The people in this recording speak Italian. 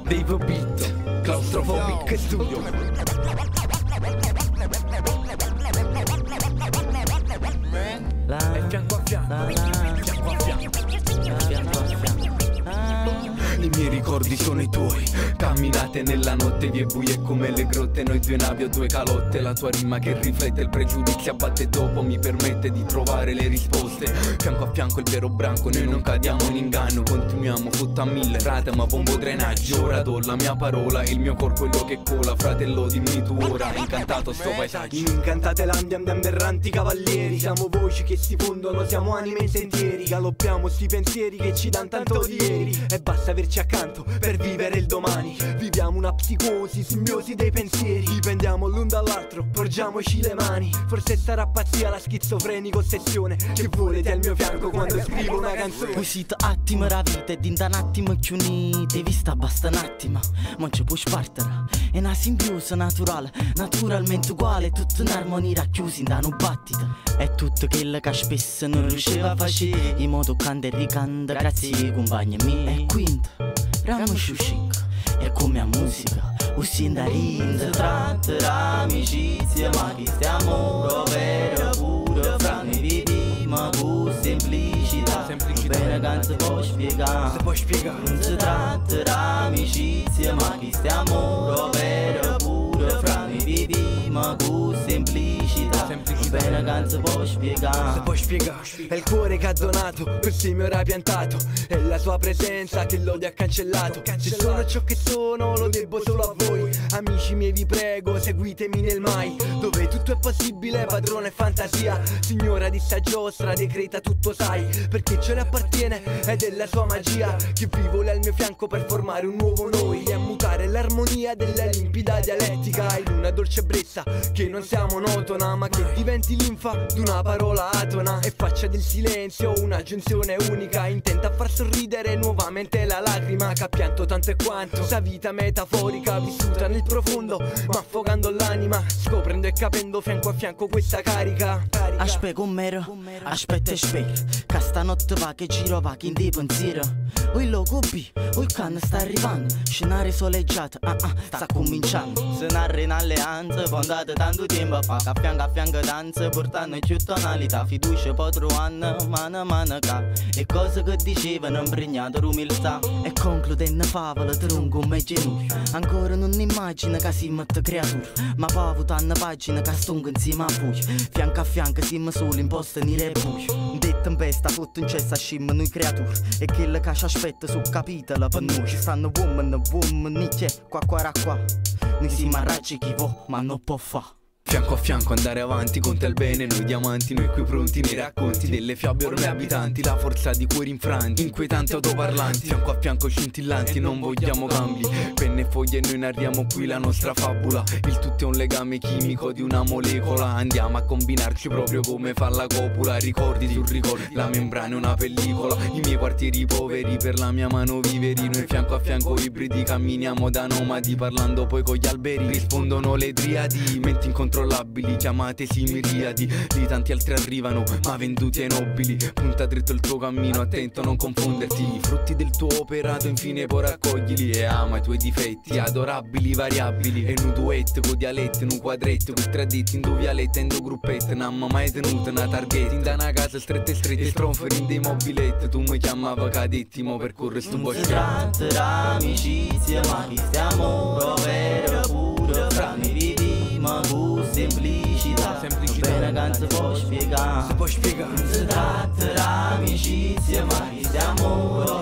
Dave Beat, Claustrophobic Studio. E fianco a fianco, fianco a fianco. I miei ricordi sono i tuoi. Camminate nella notte, vie buie come le grotte. Noi due navi o due calotte. La tua rima che riflette il pregiudizio abbatte dopo. Mi permette di trovare le risposte. Fianco a fianco il vero branco. Noi non cadiamo in inganno. Continuiamo fotta a mille rate ma bombo drenaggio. Ora do la mia parola, il mio corpo quello che cola. Fratello dimmi tu ora, incantato sto paesaggio. In incantate landi andiamo erranti cavalieri. Siamo voci che si fondono, siamo anime in sentieri. Galoppiamo sti pensieri che ci dan tanto di ieri. E basta averci accanto per vivere il domani. Viviamo una psicosi, simbiosi dei pensieri. Dipendiamo l'un dall'altro, porgiamoci le mani. Forse sarà pazzia la schizofrenico ossessione che volete al mio fianco quando scrivo una canzone. Voi siete attimi la vita e dinda un attimo che unite. Vista basta un attimo, ma non ci puoi spartere. È una simbiosi naturale, naturalmente uguale. Tutto in armonia racchiusi in un battito. È tutto quello che spesso non riusciva a fare in modo canta e ricanta. Grazie ai compagni miei. E quindi ramo sciuscinco. E come a musica uscì da rinda. Tratta l'amicizia ma chi stiamo vero pure. Fra noi viviamo con semplicità. Bene che non si può spiegare. Non si tratta l'amicizia ma chi stiamo vero pure. Fra noi viviamo con semplicità. Bene che non si può spiegare. È il cuore che ha donato, così mi ora piantato. È la sua presenza che l'odio ha cancellato. Se sono ciò che sono lo debbo solo a voi. Amici miei vi prego seguitemi nel mai. Dove tutto è possibile, padrone fantasia. Signora di sta giostra decreta tutto sai. Perché ce le appartiene ed è la sua magia. Che vivo al mio fianco per formare un nuovo noi. E a mutare l'armonia della limpida dialettica. In una dolce brezza che non sia monotona ma che diventi linfa d'una parola atona. E faccia del silenzio una giunzione unica, intenta a far sorridere nuovamente la lacrima che ha pianto tanto e quanto. Sta vita metaforica vissuta nel profondo ma affogando l'anima, scoprendo e capendo fianco a fianco questa carica. Aspetta con mero, aspetta e spero che stanotte va che giro va che in dei pensiero. O il logo B, o il can sta arrivando. Scenario soleggiato, sta cominciando. Se narra in alleanza, fondate tanto tempo fa. Che a fianco danza, portando più tonalità. Fiducia poi trovando, mano a mano ca. E cose che dicevano impregnato l'umiltà. E concludendo favola, tronco me genuri. Ancora non immagino che si mette creatura. Ma poi votando pagina che stongo insieme a voi. Fianco a fianco siamo soli imposti nire e buio. Detto in pesta, tutto in cesta scimmo noi creature. E quello che ci aspetta sul capitolo per noi. Ci stanno woman, nicchie, qua. Noi siamo a raggi chi vuole, ma non può fa'. Fianco a fianco andare avanti, conta il bene, noi diamanti, noi qui pronti nei racconti delle fiabe ormai abitanti, la forza di cuori infranti, inquietanti autoparlanti, fianco a fianco scintillanti, non vogliamo cambi, penne e foglie e noi narriamo qui la nostra fabula, il tutto è un legame chimico di una molecola, andiamo a combinarci proprio come fa la copula, ricordi sul ricordi, la membrana è una pellicola, i miei quartieri poveri per la mia mano viveri, noi fianco a fianco ibridi camminiamo da nomadi, parlando poi con gli alberi, rispondono le triadi, menti incontrolabili, chiamatesi miriadi, lì tanti altri arrivano ma venduti ai nobili. Punta dritto il tuo cammino, attento a non confonderti, i frutti del tuo operato infine poi raccoglili. E ama i tuoi difetti, adorabili, variabili. E un duetto con dialetti, in un quadretto con tre detti, in due vialette, in due gruppette. Non mai tenuta una target, in da una casa stretta e stronferi in dei mobiletti. Tu mi chiamava cadetti, mo percorre sto bosco. Si tratta d'amicizia ma chi stiamo provero pure. Fra noi viviamo con semplicità. Bene che non si può spiegare. Non si tratta d'amicizia ma chi stiamo